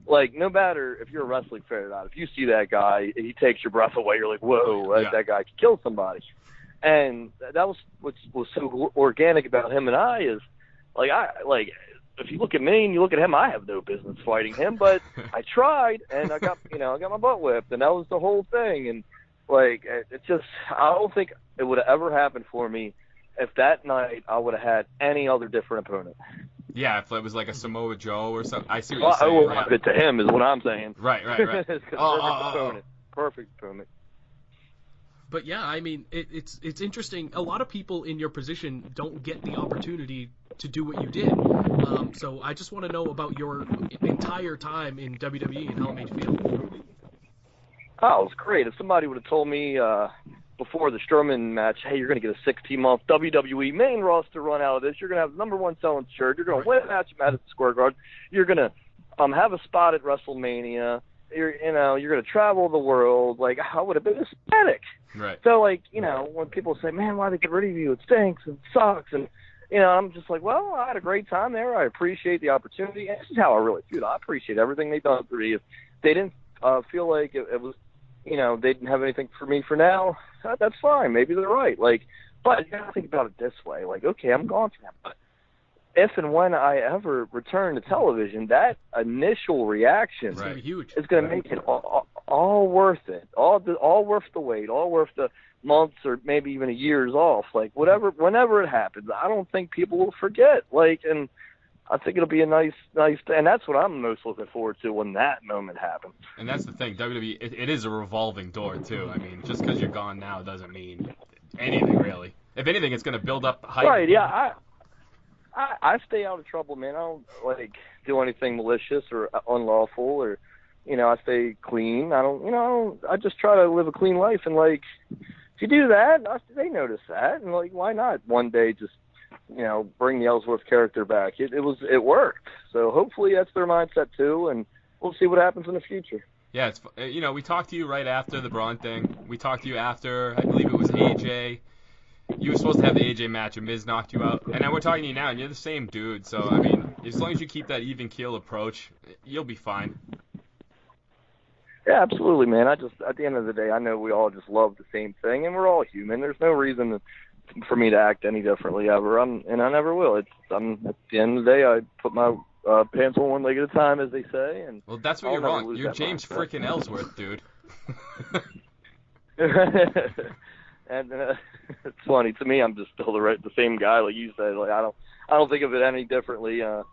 no matter if you're a wrestling fan or not, if you see that guy, he takes your breath away. You're like, whoa, that guy could kill somebody. And that was what was so organic about him and I is, if you look at me and you look at him, I have no business fighting him, but I tried, and I got my butt whipped, and that was the whole thing. And, it's just, I don't think it would have ever happened for me if that night I would have had any other different opponent. Yeah, if it was like a Samoa Joe or something. I see what you're saying. I would have it to him is what I'm saying. Right. Perfect opponent. But yeah, I mean, it's interesting. A lot of people in your position don't get the opportunity to do what you did. So I just want to know about your entire time in WWE and how it made you feel. Oh, it was great. If somebody would have told me before the Strowman match, hey, you're going to get a 16-month WWE main roster run out of this. You're going to have the number one selling shirt. You're going to win a match at Madison Square Garden. You're going to have a spot at WrestleMania. you're going to travel the world. Like, I would have been ecstatic. Right. So, like, when people say, man, why they get rid of you? It stinks and sucks. And, I'm just like, well, I had a great time there. I appreciate the opportunity. And this is how I really feel. I appreciate everything they've done for me. If they didn't feel like it was, they didn't have anything for me for now, that's fine. Maybe they're right. Like, but you got to think about it this way. Like, okay, I'm gone from them. But if and when I ever return to television, that initial reaction is going to make it all worth it, all worth the wait, all worth the months or maybe even a year's off. Like, whenever it happens, I don't think people will forget. Like, and I think it'll be a nice, and that's what I'm most looking forward to when that moment happens. And that's the thing, WWE, it is a revolving door too. I mean, just because you're gone now doesn't mean anything really. If anything, it's going to build up hype. Right? Yeah. I stay out of trouble, man. I don't do anything malicious or unlawful, or I stay clean. I just try to live a clean life, and if you do that, they notice that, and why not one day just bring the Ellsworth character back? It worked, so hopefully that's their mindset too, and we'll see what happens in the future. Yeah, it's we talked to you right after the Braun thing. We talked to you after, I believe it was AJ. You were supposed to have the AJ match, and Miz knocked you out. And now we're talking to you now, and you're the same dude. So, I mean, as long as you keep that even keel approach, you'll be fine. Yeah, absolutely, man. At the end of the day, I know we all just love the same thing, and we're all human. There's no reason for me to act any differently ever, and I never will. At the end of the day, I put my pants on one leg at a time, as they say. And well, that's where you're wrong. You're James frickin' Ellsworth, dude. And it's funny to me. I'm just still the same guy, like you said. Like, I don't think of it any differently. And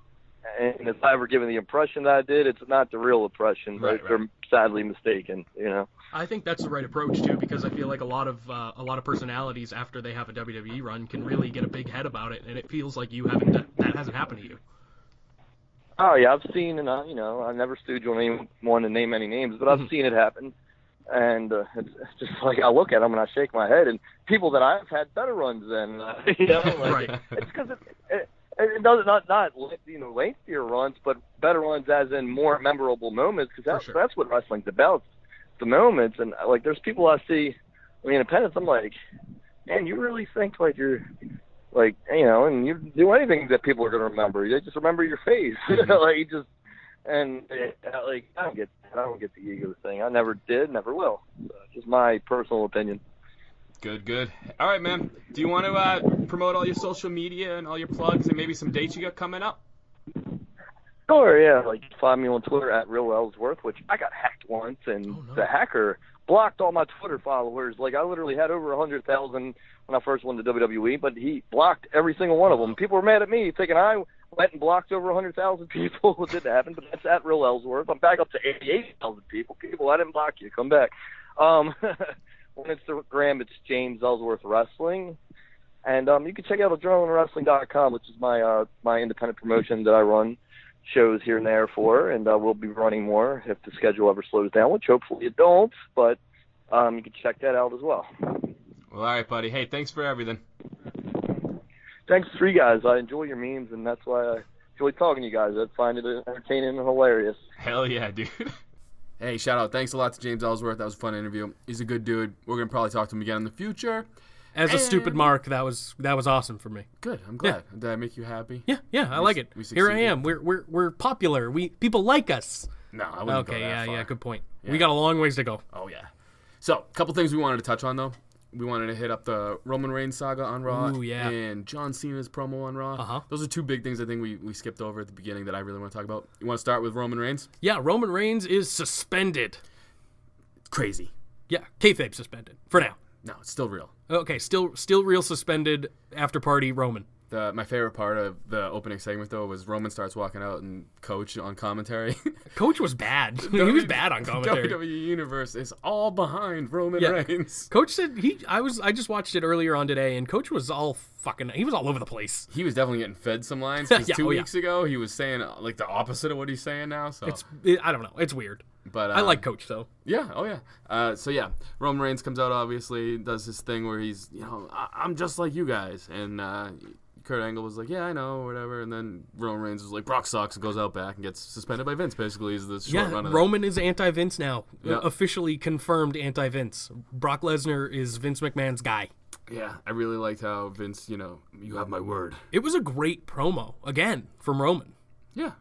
if I ever given the impression that I did, it's not the real impression. Right. They're sadly mistaken. I think that's the right approach too, because I feel like a lot of personalities after they have a WWE run can really get a big head about it, and it feels like that hasn't happened to you. Oh yeah, I've seen, and I never stooge on anyone to name any names, but I've seen it happen. And it's just like I look at them and I shake my head, and people that I've had better runs than, Right. It's because it does not lengthier runs, but better runs as in more memorable moments, because that's what wrestling's about, the moments. And there's people I see on the independents, I'm like, man, you really think you're and you do anything that people are going to remember. They just remember your face, And I don't get the ego thing. I never did, never will. Just my personal opinion. Good. All right, man. Do you want to promote all your social media and all your plugs and maybe some dates you got coming up? Sure, yeah. Find me on Twitter at Real Ellsworth, which I got hacked once, and the hacker blocked all my Twitter followers. I literally had over 100,000 when I first went to WWE, but he blocked every single one of them. People were mad at me, thinking I went and blocked over 100,000 people. It didn't happen, but that's at Real Ellsworth. I'm back up to 88,000 people. People, I didn't block you. Come back. On Instagram, it's James Ellsworth Wrestling. And you can check out AdrenalineWrestling.com, which is my independent promotion that I run shows here and there for, and we'll be running more if the schedule ever slows down, which hopefully it don't, but you can check that out as well. Well, all right, buddy. Hey, thanks for everything. Thanks for you guys. I enjoy your memes, and that's why I enjoy talking to you guys. I find it entertaining and hilarious. Hell yeah, dude. Hey, shout out. Thanks a lot to James Ellsworth. That was a fun interview. He's a good dude. We're going to probably talk to him again in the future. As a stupid mark, that was awesome for me. Good. I'm glad. Yeah. Did I make you happy? Yeah, I like it. Here I am. We're popular. People like us. No, I wouldn't go that far. Yeah, good point. Yeah. We got a long ways to go. Oh yeah. So, a couple things we wanted to touch on though. We wanted to hit up the Roman Reigns saga on Raw. Ooh, yeah. And John Cena's promo on Raw. Uh-huh. Those are two big things I think we skipped over at the beginning that I really want to talk about. You want to start with Roman Reigns? Yeah, Roman Reigns is suspended. Crazy. Yeah, kayfabe suspended for now. No, it's still real. Okay, still real suspended after party Roman. My favorite part of the opening segment, though, was Roman starts walking out and Coach on commentary. Coach was bad. He was bad on commentary. WWE Universe is all behind Roman Reigns. Coach said I just watched it earlier on today, and Coach was he was all over the place. He was definitely getting fed some lines, because 2 weeks ago, he was saying, the opposite of what he's saying now. So I don't know. It's weird. But I like Coach, though. Yeah, oh yeah. Roman Reigns comes out, obviously, does his thing where he's, I'm just like you guys, and Kurt Angle was like, yeah, I know, or whatever. And then Roman Reigns was like, Brock sucks, and goes out back and gets suspended by Vince, basically, is the short run of that. Roman is anti-Vince now. Yeah. Officially confirmed anti-Vince. Brock Lesnar is Vince McMahon's guy. Yeah, I really liked how Vince, you have my word. It was a great promo, again, from Roman. Yeah.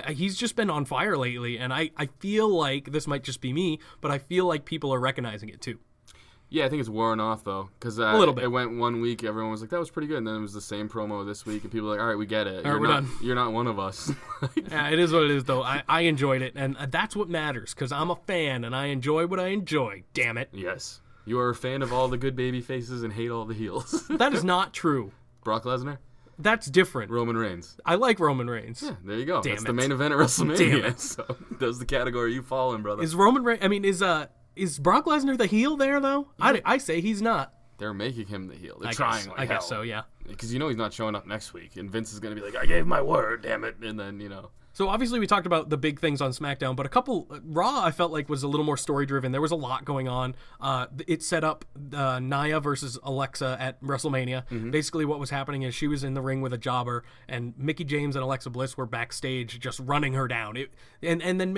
He's just been on fire lately, and I feel like, this might just be me, but I feel like people are recognizing it too. Yeah, I think it's worn off, though, because a little bit. It went 1 week, everyone was like, that was pretty good, and then it was the same promo this week, and people were like, all right, we get it. All right, we're done. You're not one of us. Yeah, it is what it is, though. I enjoyed it, and that's what matters, because I'm a fan, and I enjoy what I enjoy, damn it. Yes. You are a fan of all the good baby faces and hate all the heels. That is not true. Brock Lesnar? That's different. Roman Reigns. I like Roman Reigns. Yeah, there you go. Damn That's it. the main event at WrestleMania. Damn it. So that's the category you fall in, brother. Is Roman Reigns, is Brock Lesnar the heel there, though? I say he's not. They're making him the heel. They're I trying guess, like I guess hell. so, yeah. Because he's not showing up next week, and Vince is going to be like, I gave my word, damn it. And then, So obviously we talked about the big things on SmackDown, but a couple Raw I felt like was a little more story driven. There was a lot going on. It set up Nia versus Alexa at WrestleMania. Mm-hmm. Basically what was happening is she was in the ring with a jobber, and Mickie James and Alexa Bliss were backstage just running her down. And then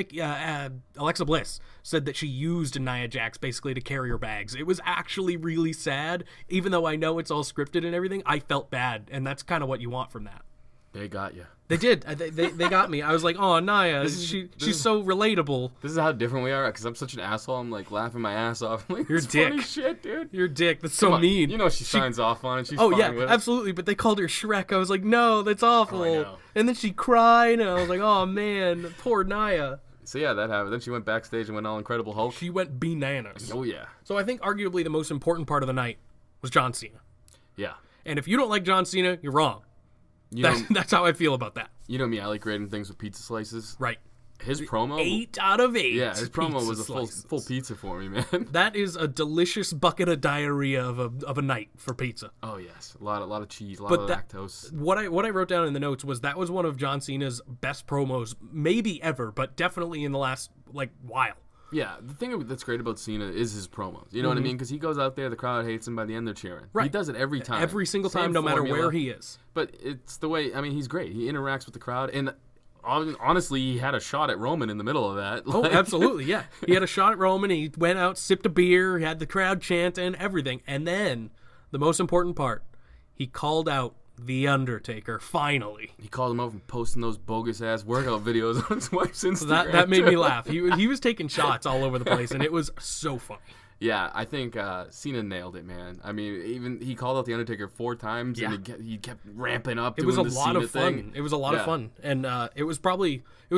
Alexa Bliss said that she used Nia Jax basically to carry her bags. It was actually really sad. Even though I know it's all scripted and everything, I felt bad, and that's kind of what you want from that. They got you. They did. They got me. I was like, oh, Nia, she's so relatable. This is how different we are, because I'm such an asshole. I'm like laughing my ass off. I'm like, You're a dick. Funny shit, dude. You're a dick. That's Come so on. mean. She signs off on it. She's Oh, fine yeah, with it. absolutely. But they called her Shrek. I was like, no, that's awful. Oh, I know. And then she cried, and I was like, oh, man, poor Nia. So, yeah, that happened. Then she went backstage and went all Incredible Hulk. She went bananas. Oh, yeah. So I think arguably the most important part of the night was John Cena. Yeah. And if you don't like John Cena, you're wrong. That's how I feel about that. You know me, I like grading things with pizza slices. Right. His promo... 8 out of 8. Yeah, his promo was a slices. full pizza for me, man. That is a delicious bucket of diarrhea of a night for pizza. Oh, yes. A lot of cheese, a lot But of lactose. What I wrote down in the notes was that was one of John Cena's best promos, maybe ever, but definitely in the last, while. Yeah, the thing that's great about Cena is his promos. You know what I mean? Because he goes out there, the crowd hates him, by the end they're cheering. Right. He does it every time. Every single Same time, no matter formula. where he is. But it's the way, he's great. He interacts with the crowd, and honestly, he had a shot at Roman in the middle of that. Oh, absolutely, yeah. He had a shot at Roman, he went out, sipped a beer, he had the crowd chant and everything. And then, the most important part, he called out The Undertaker, finally. He called him out from posting those bogus-ass workout videos on his wife's Instagram. That made me laugh. He was taking shots all over the place, and it was so funny. Yeah, I think Cena nailed it, man. I mean, even he called out The Undertaker 4 times, Yeah. and he kept ramping up. It was a doing the lot Cena of fun. thing. It was a lot of fun, and it was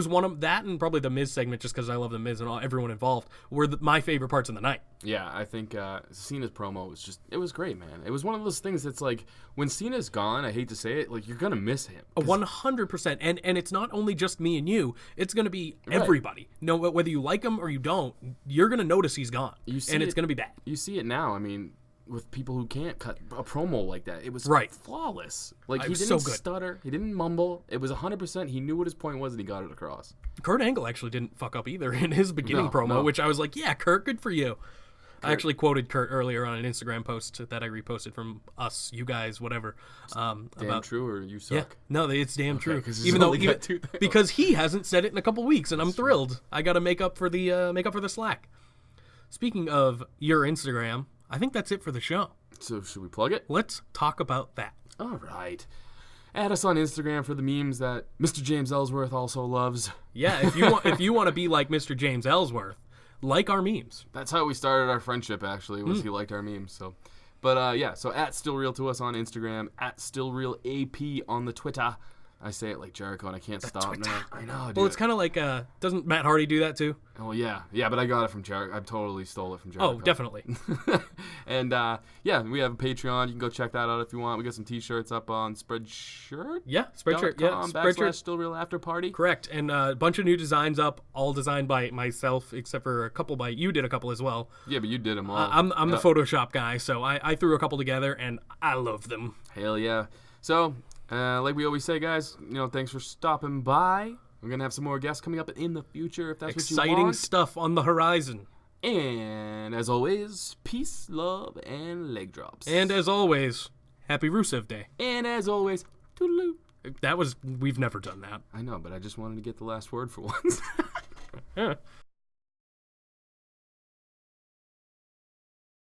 one of that and probably the Miz segment, just because I love the Miz and everyone involved were my favorite parts of the night. Yeah, I think Cena's promo was it was great, man. It was one of those things that's like, when Cena's gone, I hate to say it, you're going to miss him. 100%. And it's not only just me and you, it's going to be everybody. No, whether you like him or you don't, you're going to notice he's gone. And it's going to be bad. You see it now, with people who can't cut a promo like that. It was flawless. He didn't so good. stutter. He didn't mumble. It was 100%. He knew what his point was, and he got it across. Kurt Angle actually didn't fuck up either in his beginning promo, which I was like, yeah, Kurt, good for you. I actually quoted Kurt earlier on an Instagram post that I reposted from us, you guys, whatever. Damn true, or you suck? Yeah, no, it's damn true. Even because he hasn't said it in a couple weeks, and I'm thrilled. I got to make up for the slack. Speaking of your Instagram, I think that's it for the show. So should we plug it? Let's talk about that. All right. Add us on Instagram for the memes that Mr. James Ellsworth also loves. Yeah, if you want to be like Mr. James Ellsworth, like our memes. That's how we started our friendship, actually, was he liked our memes. So, but yeah, so at Still Real to us on Instagram, at Still Real AP on the TWITTAH. I say it like Jericho, and I can't stop now. I know, dude. Well, it's kind of like, doesn't Matt Hardy do that too? Oh, yeah, but I got it from Jericho. I totally stole it from Jericho. Oh, definitely. And, yeah, we have a Patreon. You can go check that out if you want. We got some T-shirts up on Spreadshirt. Yeah, Spreadshirt. Yeah, Spreadshirt. Still Real After Party. Correct. And a bunch of new designs up, all designed by myself, except for a couple by you. Did a couple as well. Yeah, but you did them all. I'm the Photoshop guy, so I threw a couple together, and I love them. Hell yeah. So, like we always say, guys, thanks for stopping by. We're going to have some more guests coming up in the future if that's what you want. Exciting stuff on the horizon. And as always, peace, love, and leg drops. And as always, Happy Rusev Day. And as always, toodaloo. We've never done that. I know, but I just wanted to get the last word for once. Yeah.